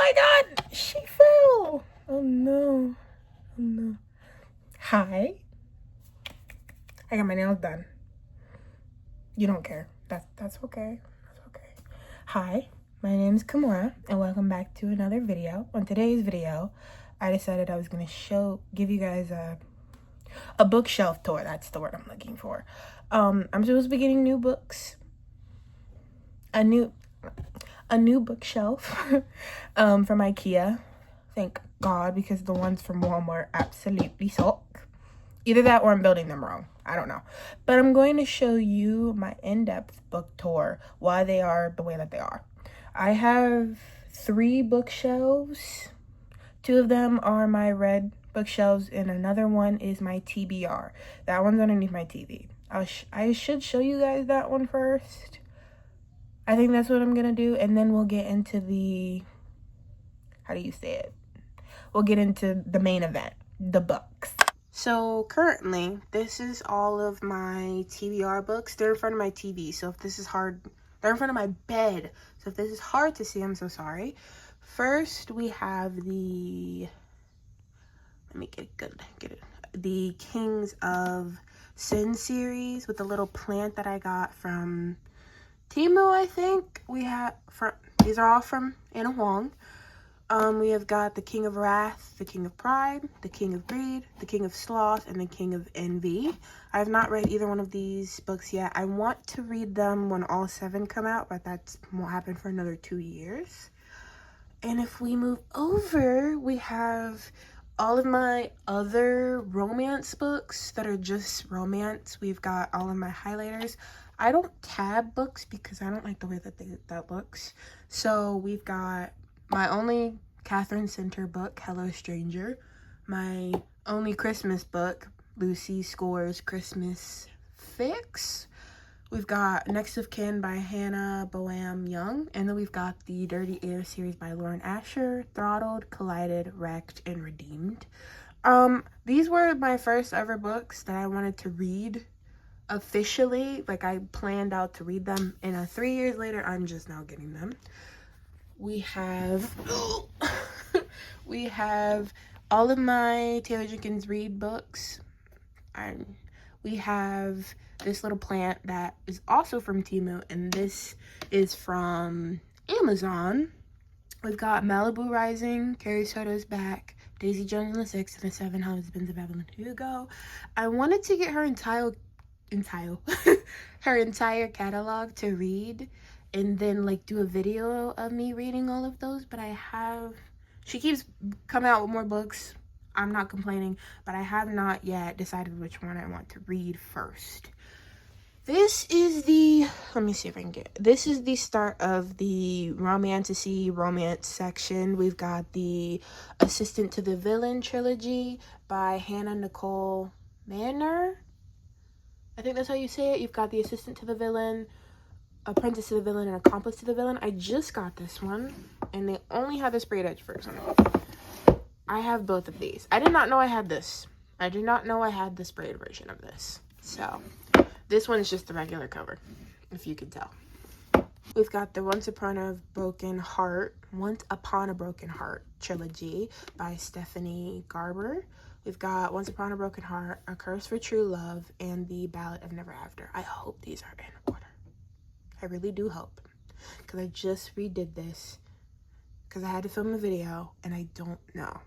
my god! She fell! Oh no. Oh no. Hi. I got my nails done. You don't care. That's okay. That's okay. Hi, my name is Kimura, and welcome back to another video. On today's video, I decided I was gonna give you guys a bookshelf tour. That's the word I'm looking for. I'm supposed to be getting new books. A new bookshelf from IKEA. Thank God, because the ones from Walmart absolutely suck. Either that or I'm building them wrong. I don't know. But I'm going to show you my in-depth book tour, why they are the way that they are. I have 3 bookshelves. 2 of them are my red bookshelves, and another one is my TBR. That one's underneath my TV. I should show you guys that one first. I think that's what I'm going to do, and then we'll get into the, how do you say it? We'll get into the main event, the books. So currently, this is all of my TBR books. They're in front of my TV, so if this is hard, they're in front of my bed. So if this is hard to see, I'm so sorry. First, we have the, let me get it. The Kings of Sin series with the little plant that I got from Temu, I think. These are all from Anna Huang. We have got the King of Wrath, the King of Pride, the King of Greed, the King of Sloth, and the King of Envy. I have not read either one of these books yet. I want to read them when all 7 come out, but that won't happen for another 2 years. And if we move over, we have all of my other romance books that are just romance. We've got all of my highlighters. I don't tab books because I don't like the way that looks. So we've got my only Catherine Center book, Hello Stranger. My only Christmas book, Lucy Score's Christmas Fix. We've got Next of Kin by Hannah Boam Young. And then we've got the Dirty Air series by Lauren Asher, Throttled, Collided, Wrecked, and Redeemed. These were my first ever books that I wanted to read officially. Like, I planned out to read them, and 3 years later, I'm just now getting them. We have we have all of my Taylor Jenkins Reid books. We have this little plant that is also from Temu, and this is from Amazon. We've got Malibu Rising, Carrie Soto's Back, Daisy Jones and the Six, and the 7 Husbands of Evelyn Hugo. I wanted to get her her entire catalog to read, and then like do a video of me reading all of those, but she keeps coming out with more books. I'm not complaining, but I have not yet decided which one I want to read first. This is the, let me see if I can this is the start of the romance section. We've got the Assistant to the Villain trilogy by Hannah Nicole Manner. I think that's how you say it. You've got the Assistant to the Villain, Apprentice to the Villain, and Accomplice to the Villain. I just got this one, and they only have the sprayed edge version. I have both of these. I did not know I had this. I did not know I had the sprayed version of this. So, this one's just the regular cover, if you can tell. We've got the Once Upon a Broken Heart trilogy by Stephanie Garber. We've got Once Upon a Broken Heart, A Curse for True Love, and The Ballad of Never After. I hope these are in order. I really do hope, because I just redid this because I had to film a video and I don't know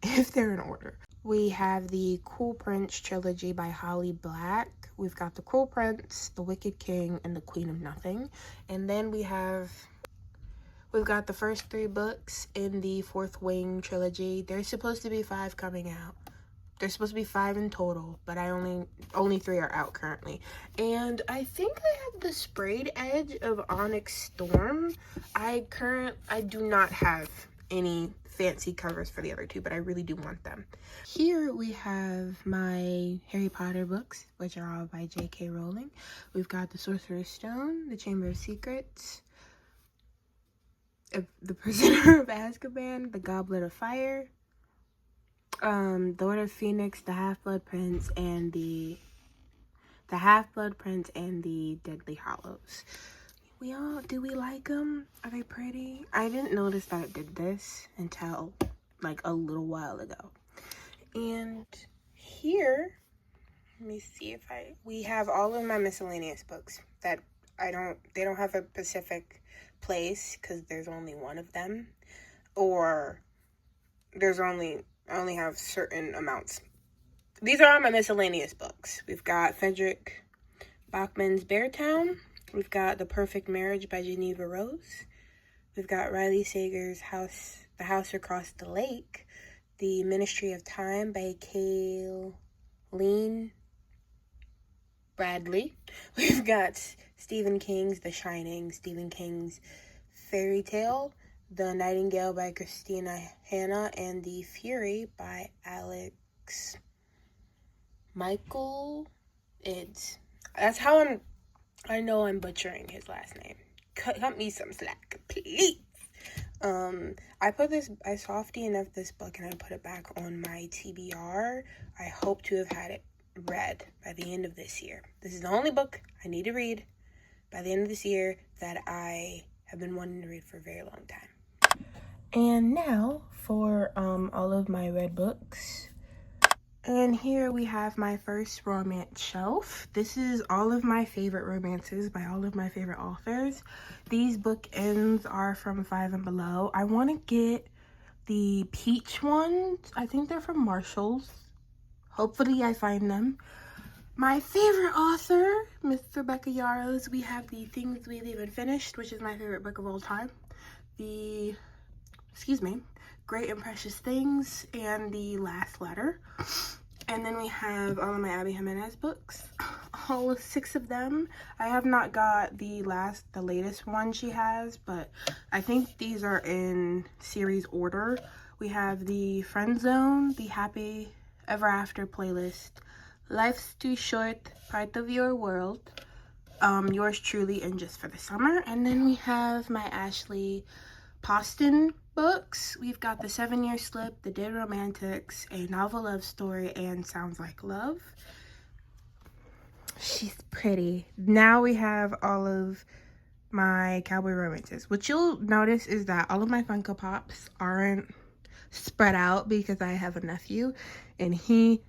if they're in order. We have the Cruel Prince trilogy by Holly Black. We've got the Cruel Prince, the Wicked King, and the Queen of Nothing. And then we've got the first 3 books in the Fourth Wing trilogy. There's supposed to be 5 coming out. There's supposed to be 5 in total, but only 3 are out currently. And I think I have the sprayed edge of Onyx Storm. I do not have any fancy covers for the other 2, but I really do want them. Here we have my Harry Potter books, which are all by J.K. Rowling. We've got the Sorcerer's Stone, the Chamber of Secrets, the Prisoner of Azkaban, the Goblet of Fire, the Order of Phoenix, the Half-Blood Prince, and the Deadly Hallows. Do we like them? Are they pretty? I didn't notice that it did this until like a little while ago. And here, let me see if we have all of my miscellaneous books that they don't have a specific place because there's only one of them, or I only have certain amounts. These are all my miscellaneous books. We've got Frederick Bachman's Beartown. We've got The Perfect Marriage by Geneva Rose. We've got Riley Sager's The House Across the Lake. The Ministry of Time by Kayleen Bradley. We've got Stephen King's The Shining, Stephen King's Fairy Tale, The Nightingale by Christina Hanna, and The Fury by Alex Michael Ids. That's how I know I'm butchering his last name. Cut me some slack, please. I softy enough this book and I put it back on my TBR. I hope to have had it read by the end of this year. This is the only book I need to read by the end of this year that I have been wanting to read for a very long time. And now for all of my read books. And here we have my first romance shelf. This is all of my favorite romances by all of my favorite authors. These bookends are from Five and Below. I want to get the peach ones. I think they're from Marshall's. Hopefully I find them. My favorite author, Miss Rebecca Yarros. We have the Things We Leave Unfinished, which is my favorite book of all time. Great and Precious Things, and The Last Letter. And then we have all of my Abby Jimenez books, all 6 of them. I have not got the latest one she has, but I think these are in series order. We have the Friend Zone, the Happy Ever After playlist, Life's Too Short, Part of Your World, Yours Truly, and Just for the Summer. And then we have my Ashley Poston books. We've got The 7-Year Slip, The Dead Romantics, A Novel Love Story, and Sounds Like Love. She's pretty. Now we have all of my cowboy romances. What you'll notice is that all of my Funko Pops aren't spread out because I have a nephew and he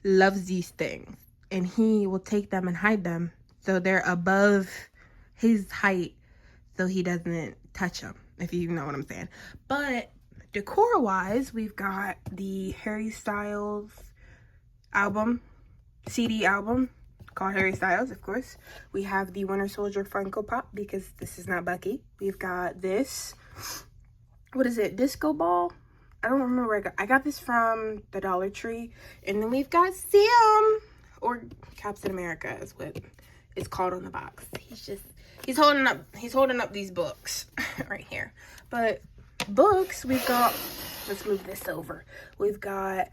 loves these things and he will take them and hide them so they're above his height so he doesn't touch them, if you know what I'm saying. But decor wise, we've got the Harry Styles CD album called Harry Styles, of course. We have the Winter Soldier Funko Pop because this is not Bucky. We've got this, what is it, Disco Ball? I don't remember where I got this from the Dollar Tree. And then we've got Sam, or Captain America is what it's called on the box. He's holding up these books right here. But books, we've got, let's move this over. We've got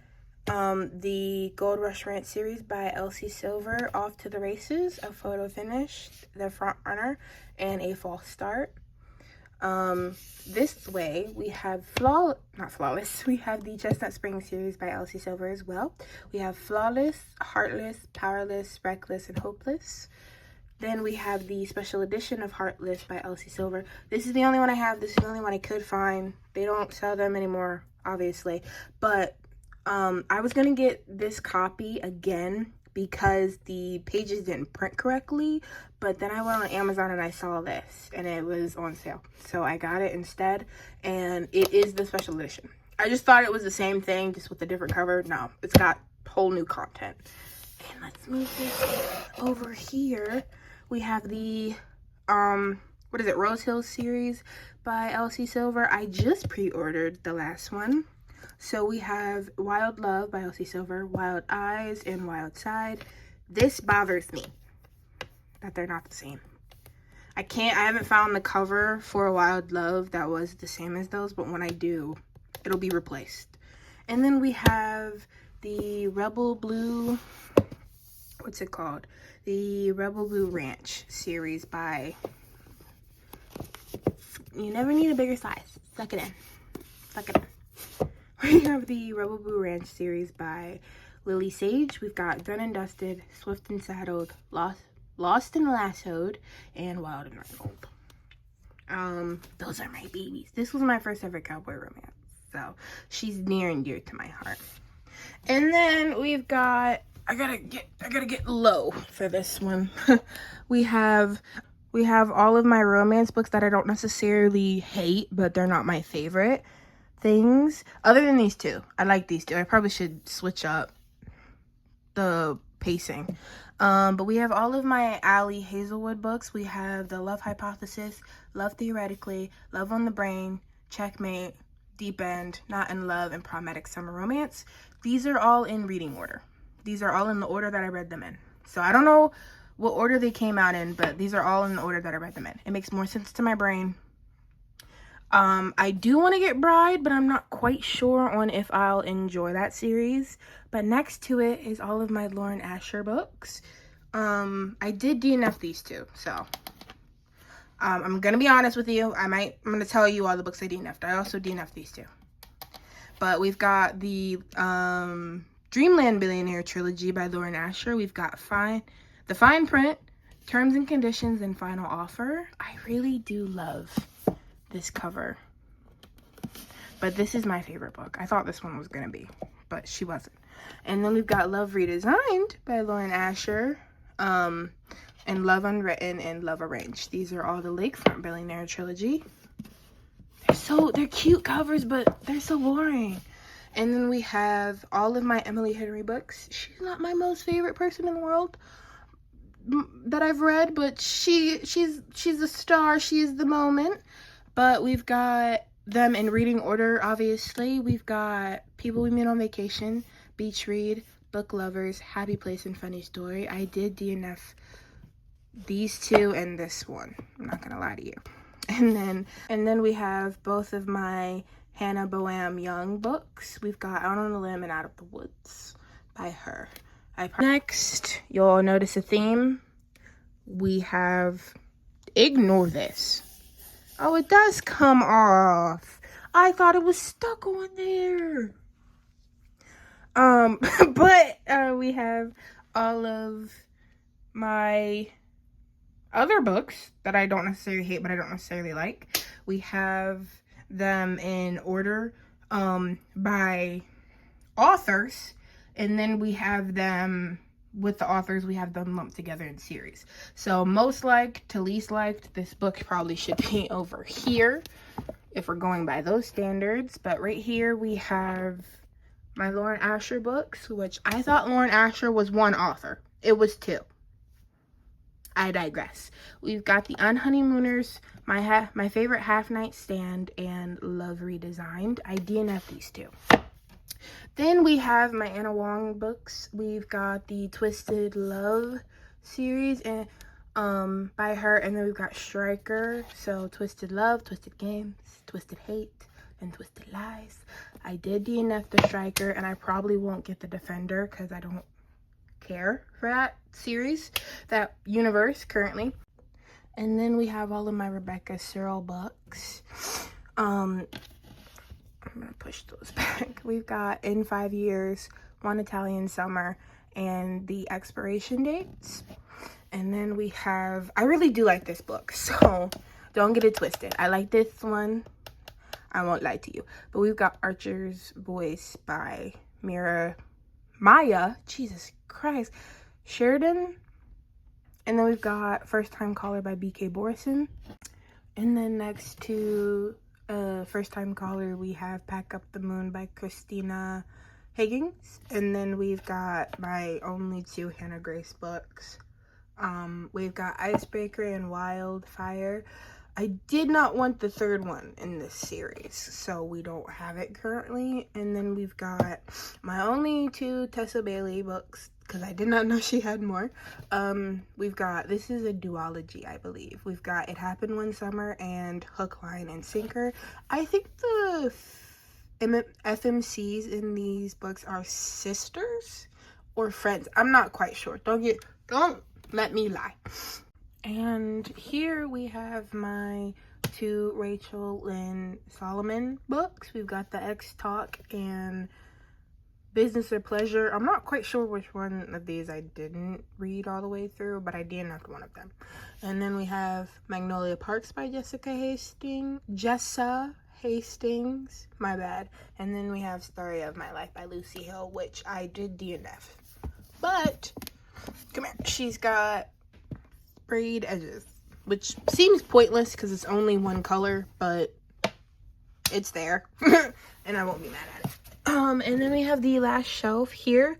the Gold Rush Ranch series by Elsie Silver, Off to the Races, A Photo Finish, The Front Runner, and A False Start. This way we have we have the Chestnut Spring series by Elsie Silver as well. We have Flawless, Heartless, Powerless, Reckless, and Hopeless. Then we have the special edition of Heartless by Elsie Silver. This is the only one I have. This is the only one I could find. They don't sell them anymore, obviously. But I was going to get this copy again because the pages didn't print correctly. But then I went on Amazon and I saw this and it was on sale. So I got it instead. And it is the special edition. I just thought it was the same thing, just with a different cover. No, it's got whole new content. And let's move this over here. We have the, Rose Hill series by Elsie Silver. I just pre-ordered the last one. So we have Wild Love by Elsie Silver, Wild Eyes, and Wild Side. This bothers me that they're not the same. I haven't found the cover for Wild Love that was the same as those, but when I do, it'll be replaced. And then we have the Rebel Blue, what's it called? The Rebel Blue Ranch series by, you never need a bigger size. Suck it in. Suck it in. We have the Rebel Blue Ranch series by Lily Sage. We've got Done and Dusted, Swift and Saddled, Lost Lost and Lassoed, and Wild and Randolph. Those are my babies. This was my first ever cowboy romance, so she's near and dear to my heart. And then we've got, I gotta get low for this one. we have all of my romance books that I don't necessarily hate, but they're not my favorite things. Other than these two. I like these two. I probably should switch up the pacing. But we have all of my Ali Hazelwood books. We have The Love Hypothesis, Love Theoretically, Love on the Brain, Checkmate, Deep End, Not in Love, and Problematic Summer Romance. These are all in reading order. These are all in the order that I read them in. So I don't know what order they came out in, but these are all in the order that I read them in. It makes more sense to my brain. I do want to get Bride, but I'm not quite sure on if I'll enjoy that series. But next to it is all of my Lauren Asher books. I did DNF these two, so I'm gonna be honest with you. I'm gonna tell you all the books I DNF'd. I also DNF'd these two. But we've got the Dreamland Billionaire Trilogy by Lauren Asher. We've got The Fine Print, Terms and Conditions, and Final Offer. I really do love this cover. But this is my favorite book. I thought this one was gonna be, but she wasn't. And then we've got Love Redesigned by Lauren Asher, and Love Unwritten and Love Arranged. These are all the Lakefront Billionaire Trilogy. They're cute covers, but they're so boring. And then we have all of my Emily Henry books. She's not my most favorite person in the world that I've read, but she's a star. She is the moment. But we've got them in reading order, obviously. We've got People We Meet on Vacation, Beach Read, Book Lovers, Happy Place, and Funny Story. I did DNF these two and this one. I'm not gonna lie to you. And then we have both of my Hannah Boam Young books. We've got Out on a Limb and Out of the Woods by her. Next, you'll notice a theme. We have, ignore this. Oh, it does come off. I thought it was stuck on there. But we have all of my other books that I don't necessarily hate, but I don't necessarily like. We have them in order by authors, and then we have them with the authors, we have them lumped together in series. So most liked to least liked, this book probably should be over here if we're going by those standards. But right here we have my Lauren Asher books, which I thought Lauren Asher was one author. It was two. I digress. We've got The Unhoneymooners, my favorite Half Night Stand, and Love Redesigned. I DNF these two. Then we have my Anna Wong books. We've got the Twisted Love series and by her, and then we've got Striker. So Twisted Love, Twisted Games, Twisted Hate, and Twisted Lies. I did DNF the Striker, and I probably won't get the Defender because I don't care for that series, that universe currently. And then we have all of my Rebecca Searle books. I'm gonna push those back. We've got In 5 Years, One Italian Summer, and The Expiration Dates. And then we have, I really do like this book, so don't get it twisted. I like this one. I won't lie to you. But we've got Archer's Voice by Maya, Jesus Christ, Sheridan. And then we've got First Time Caller by B.K. Borison. And then next to First Time Caller, we have Pack Up the Moon by Christina Higgins. And then we've got my only two Hannah Grace books. We've got Icebreaker and Wildfire. I did not want the third one in this series, so we don't have it currently. And then we've got my only two Tessa Bailey books, because I did not know she had more. We've got, this is a duology, I believe. We've got It Happened One Summer and Hook, Line, and Sinker. I think the FMCs in these books are sisters or friends. I'm not quite sure. Don't let me lie. And here we have my two Rachel Lynn Solomon books. We've got The X Talk and Business or Pleasure. I'm not quite sure which one of these I didn't read all the way through, but I DNF'd one of them. And then we have Magnolia Parks by Jessa Hastings, my bad. And then we have Story of My Life by Lucy Hill, which I did DNF. But, come here, she's got sprayed edges, which seems pointless because it's only one color, but it's there, and I won't be mad at it. And then we have the last shelf here.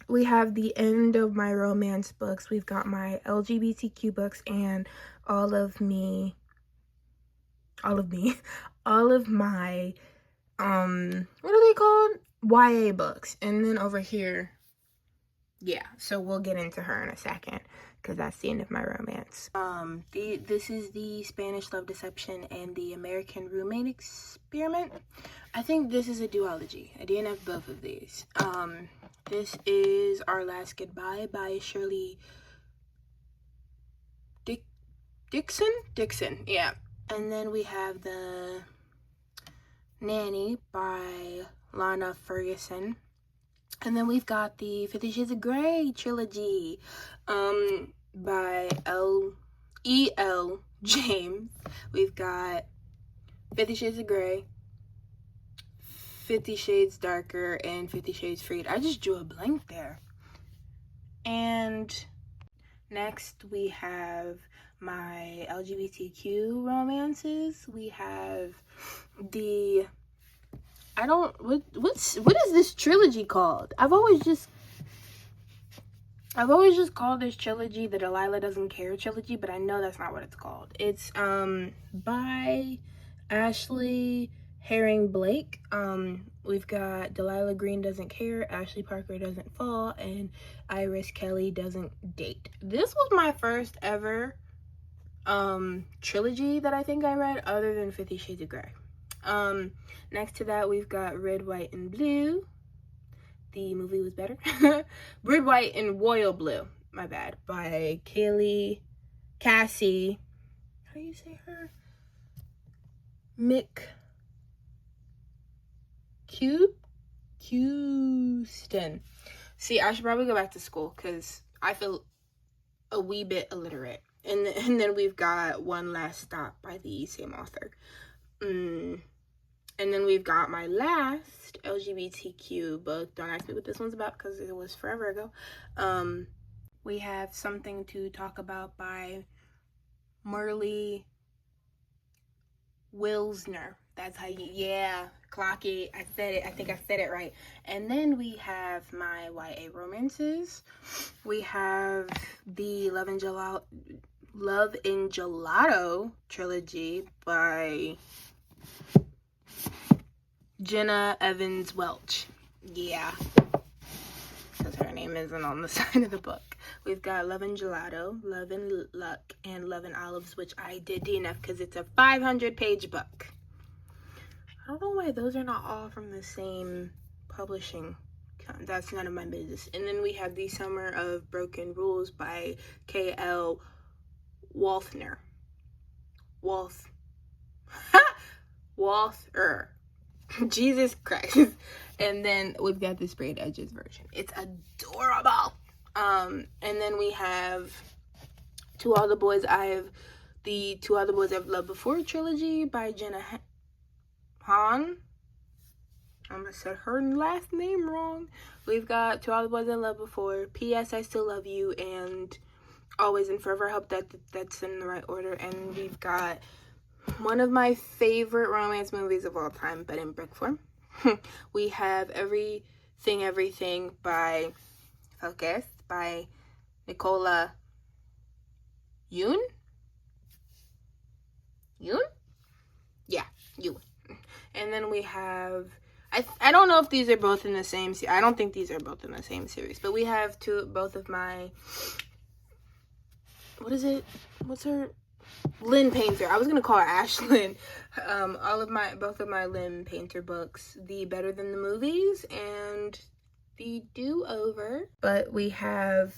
We have the end of my romance books. We've got my LGBTQ books and all of my, what are they called? YA books. And then over here, yeah, so we'll get into her in a second, because that's the end of my romance. This is the Spanish Love Deception and the American Roommate Experiment. I think this is a duology. I DNF both of these. This is Our Last Goodbye by Shirley Dixon, yeah. And then we have The Nanny by Lana Ferguson. And then we've got the 50 Shades of Grey trilogy by E.L. James. We've got 50 Shades of Grey, 50 Shades Darker, and 50 Shades Freed. I just drew a blank there. And next we have my LGBTQ romances. We have the... what is this trilogy called? I've always just called this trilogy the Delilah Doesn't Care trilogy, but I know that's not what it's called. It's by Ashley Herring Blake. We've got Delilah Green Doesn't Care, Ashley Parker Doesn't Fall, and Iris Kelly Doesn't Date. This was my first ever trilogy that I think I read, other than 50 Shades of Grey. Next to that, we've got Red, White, and Blue. The movie was better. Red, White, and Royal Blue. My bad. By Cassie. How do you say her? McCuiston. See, I should probably go back to school because I feel a wee bit illiterate. And then we've got One Last Stop by the same author. And then we've got my last LGBTQ book. Don't ask me what this one's about because it was forever ago. We have Something to Talk About by Merle Wilsner. That's how you, yeah, clock it. I said it. I think I said it right. And then we have my YA romances. We have the Love and Gelato trilogy by Jenna Evans Welch. Yeah, because her name isn't on the side of the book. We've got Love and Gelato, Love and Luck, and Love and Olives, which I did DNF because it's a 500-page book. I don't know why those are not all from the same publishing. That's none of my business. And then we have The Summer of Broken Rules by K.L. Walther. Walther. Jesus Christ. And then we've got the sprayed edges version. It's adorable. And then we have To All the Boys I've Loved Before trilogy by Jenna Han. I almost said her last name wrong. We've got To All the Boys I Loved Before, P.S. I Still Love You, and Always and Forever. I hope that's in the right order. And we've got one of my favorite romance movies of all time, but in book form. We have Everything by Focus by Nicola Yoon? Yeah, Yoon. And then we have, I don't know if these are both in the same series. I don't think these are both in the same series, but we have both of my, what's her? Lynn Painter. I was gonna call her Ashlyn. Both of my Lynn Painter books, The Better Than the Movies and The Do-Over. But we have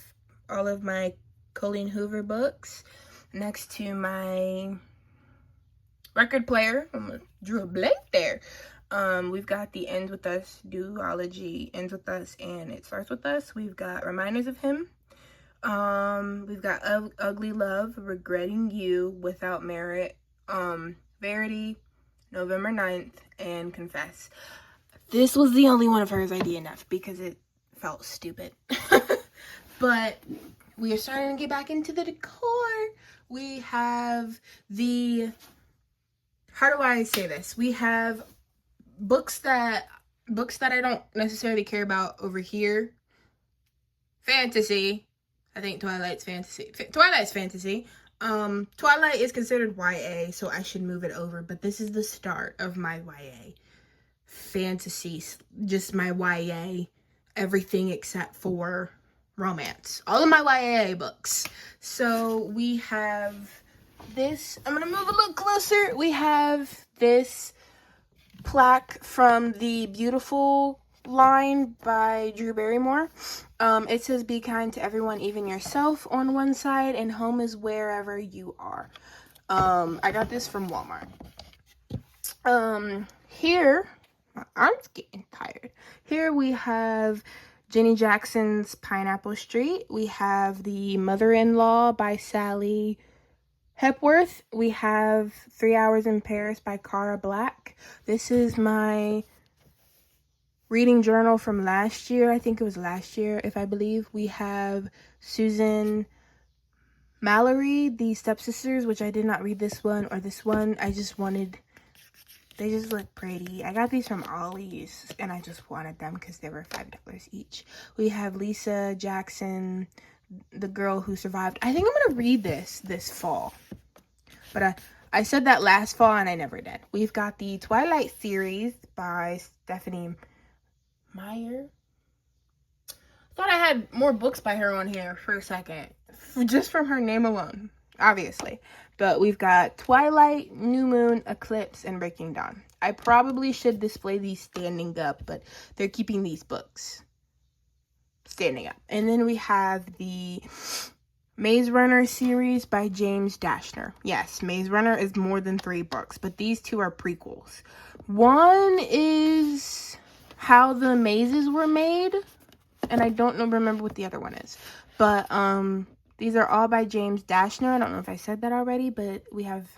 all of my Colleen Hoover books next to my record player. I drew a blank there. We've got the Ends With Us duology, Ends With Us and It Starts With Us. We've got Reminders of Him. We've got Ugly Love, Regretting You, Without Merit, Verity, November 9th, and Confess. This was the only one of hers I DNF'd because it felt stupid. But we are starting to get back into the decor. We have the, how do I say this? We have books that I don't necessarily care about over here. Fantasy. I think Twilight's fantasy. Twilight's fantasy. Twilight is considered YA, so I should move it over. But this is the start of my YA. Fantasy. Just my YA. Everything except for romance. All of my YA books. So we have this. I'm going to move a little closer. We have this plaque from the Beautiful line by Drew Barrymore. It says, "Be kind to everyone, even yourself," on one side, and "Home is wherever you are." I got this from Walmart. Here, my arm's getting tired. Here we have Jenny Jackson's Pineapple Street. We have The Mother-in-Law by Sally Hepworth. We have 3 Hours in Paris by Cara Black. This is my reading journal from last year. I think it was last year, if I believe. We have Susan Mallory, The Stepsisters, which I did not read this one or this one. I just wanted, they just look pretty. I got these from Ollie's and I just wanted them because they were $5 each. We have Lisa Jackson, The Girl Who Survived. I think I'm going to read this fall. But I said that last fall and I never did. We've got the Twilight series by Stephanie Meyer. Thought I had more books by her on here for a second, just from her name alone, obviously. But we've got Twilight, New Moon, Eclipse, and Breaking Dawn. I probably should display these standing up, but they're keeping these books standing up. And then we have the Maze Runner series by James Dashner. Yes, Maze Runner is more than 3 books, but these 2 are prequels. One is How the Mazes Were Made, and I don't remember what the other one is. But these are all by James Dashner. I don't know if I said that already, but we have,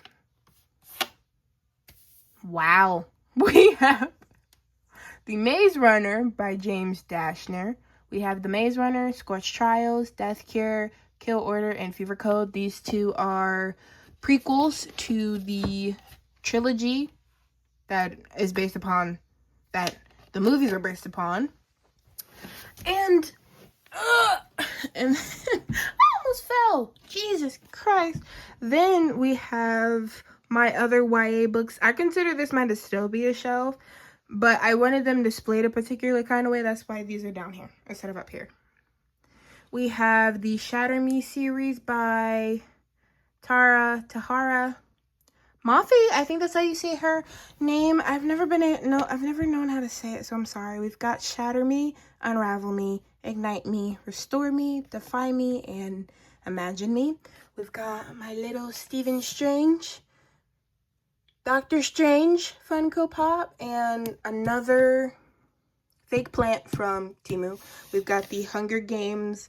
wow, we have The Maze Runner by James Dashner. We have The Maze Runner, Scorched Trials, Death Cure, Kill Order, and Fever Code. These 2 are prequels to the trilogy that is based upon, that the movies are based upon. And I almost fell. Jesus Christ. Then we have my other YA books. I consider this my dystopia shelf, but I wanted them displayed a particular kind of way. That's why these are down here instead of up here. We have the Shatter Me series by Tahara Mafi. I think that's how you say her name. I've never known how to say it, so I'm sorry. We've got Shatter Me, Unravel Me, Ignite Me, Restore Me, Defy Me, and Imagine Me. We've got my little Stephen Strange, Doctor Strange Funko Pop, and another fake plant from Temu. We've got the Hunger Games,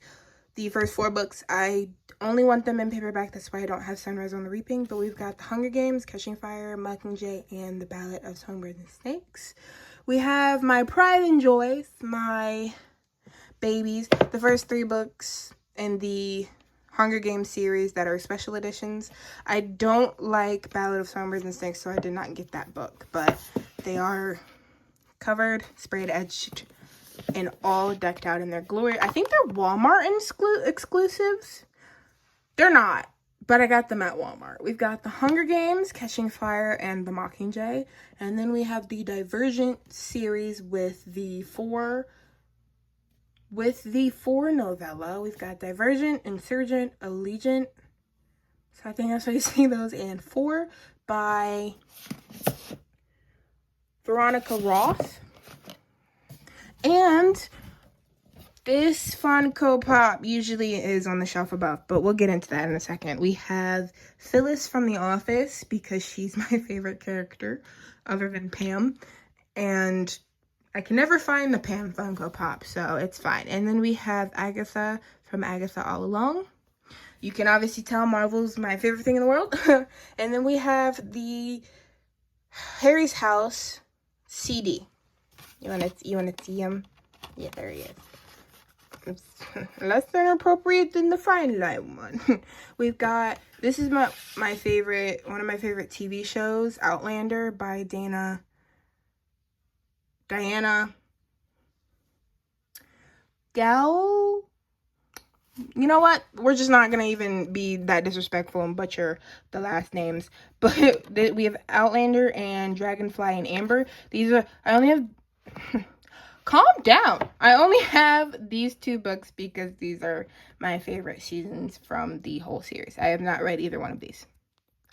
the first 4 books. I only want them in paperback, that's why I don't have Sunrise on the Reaping. But we've got the Hunger Games, Catching Fire, Mockingjay, and The Ballad of Songbirds and Snakes. We have my pride and joys, my babies, the first 3 books in the Hunger Games series that are special editions. I don't like Ballad of Songbirds and Snakes, so I did not get that book, but they are covered, sprayed, edged, and all decked out in their glory. I think they're Walmart exclusives. They're not, but I got them at Walmart. We've got the Hunger Games, Catching Fire, and the Mockingjay. And then we have the Divergent series with the 4 novella. We've got Divergent, Insurgent, Allegiant. So I think that's how you say those. And 4 by Veronica Roth. And this Funko Pop usually is on the shelf above, but we'll get into that in a second. We have Phyllis from The Office, because she's my favorite character other than Pam. And I can never find the Pam Funko Pop, so it's fine. And then we have Agatha from Agatha All Along. You can obviously tell Marvel's my favorite thing in the world. And then we have the Harry's House CD. You wanna see him? Yeah, there he is. It's less than appropriate than the Fine Line one. We've got, this is my favorite, one of my favorite TV shows, Outlander by Diana. Gal. You know what? We're just not gonna even be that disrespectful and butcher the last names. But we have Outlander and Dragonfly and Amber. These are, I only have calm down. I only have these 2 books because these are my favorite seasons from the whole series. I have not read either one of these.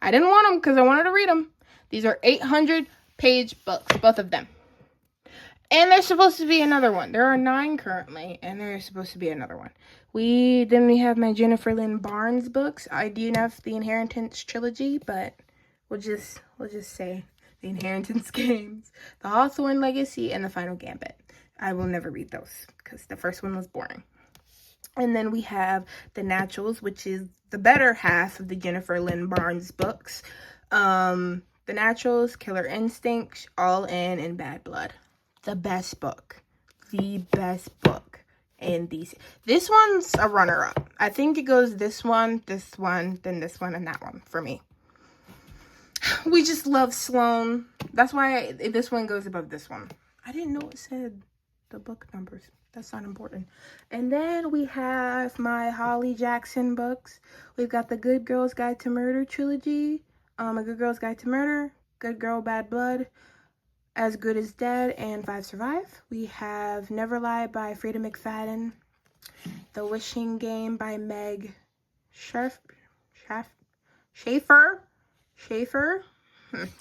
I didn't want them because I wanted to read them. These are 800-page books, both of them. And there's supposed to be another one. There are 9 currently, and there's supposed to be another one. Then we have my Jennifer Lynn Barnes books. I DNF the Inheritance trilogy, but we'll just say the Inheritance Games, the Hawthorne Legacy, and the Final Gambit. I will never read those because the first one was boring. And then we have The Naturals, which is the better half of the Jennifer Lynn Barnes books. The Naturals, Killer Instinct, All In, and Bad Blood. The best book. The best book in these. This one's a runner-up. I think it goes this one, then this one, and that one for me. We just love Sloane. That's why this one goes above this one. I didn't know it said the book numbers. That's not important. And then we have my Holly Jackson books. We've got the Good Girl's Guide to Murder trilogy. A Good Girl's Guide to Murder, Good Girl, Bad Blood, As Good as Dead, and 5 Survive. We have Never Lie by Frida McFadden. The Wishing Game by Meg Schaefer.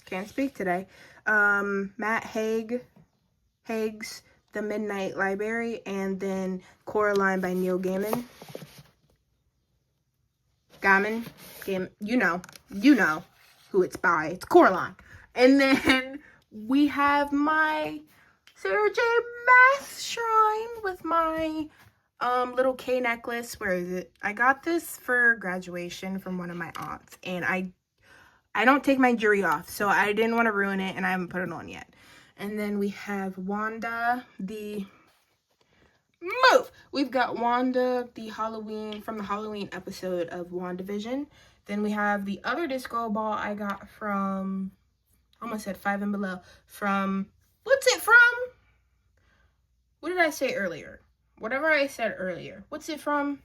Can't speak today. Matt Haig's The Midnight Library, and then Coraline by Neil Gaiman. You know who it's by. It's Coraline. And then we have my Sarah J. Maas shrine with my little K necklace. Where is it? I got this for graduation from one of my aunts, and I don't take my jewelry off, so I didn't want to ruin it, and I haven't put it on yet. And then we have Wanda, We've got Wanda, from the Halloween episode of WandaVision. Then we have the other disco ball I got from, almost said Five and Below, what's it from? What did I say earlier? Whatever I said earlier. What's it from?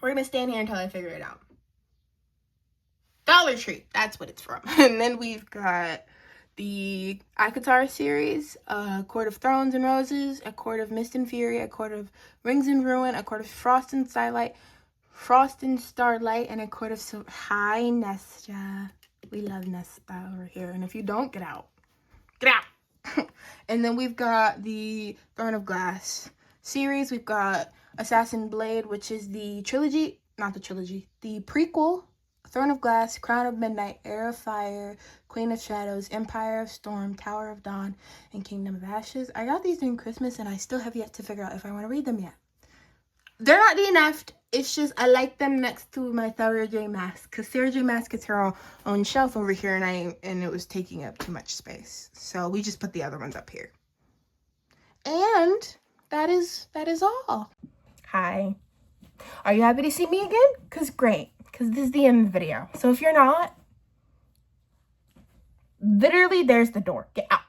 We're going to stand here until I figure it out. Dollar Tree. That's what it's from. And then we've got the ACOTAR series, A Court of Thorns and Roses, A Court of Mist and Fury, A Court of Rings and Ruin, A Court of Frost and Starlight, and A Court of Hi, Nesta. We love Nesta over here. And if you don't, get out. Get out. And then we've got the Throne of Glass series. We've got Assassin Blade, which is the prequel. Throne of Glass, Crown of Midnight, Heir of Fire, Queen of Shadows, Empire of Storm, Tower of Dawn, and Kingdom of Ashes. I got these during Christmas, and I still have yet to figure out if I want to read them yet. They're not DNF'd. It's just I like them next to my Sarah J. Maas, because Sarah J. Maas gets her own shelf over here, and it was taking up too much space. So we just put the other ones up here. And that is all. Hi. Are you happy to see me again? Because great. Because this is the end of the video. So if you're not, literally there's the door. Get out.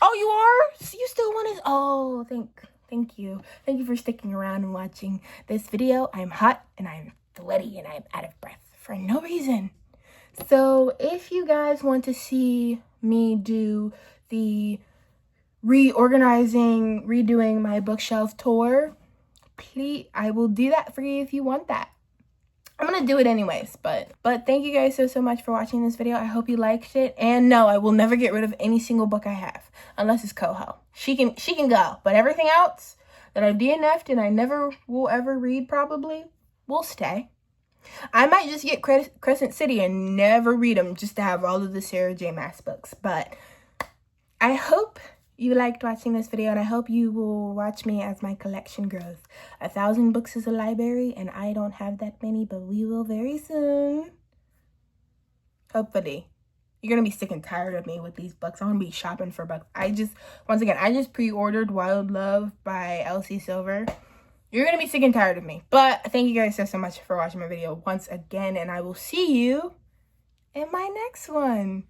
Oh, you are? So you still want to? Oh, thank you. Thank you for sticking around and watching this video. I'm hot and I'm sweaty and I'm out of breath for no reason. So if you guys want to see me do the redoing my bookshelf tour, please, I will do that for you if you want that. I'm gonna do it anyways, but thank you guys so much for watching this video. I hope you liked it. And no, I will never get rid of any single book I have unless it's Coho. She can go, but everything else that I've DNF'd and I never will ever read probably will stay. I might just get Crescent City and never read them just to have all of the Sarah J. Maas books, but I hope you liked watching this video, and I hope you will watch me as my collection grows. 1,000 books is a library, and I don't have that many, but we will very soon. Hopefully. You're gonna be sick and tired of me with these books. I'm gonna be shopping for books. I just pre-ordered Wild Love by Elsie Silver. You're gonna be sick and tired of me. But thank you guys so much for watching my video once again, and I will see you in my next one.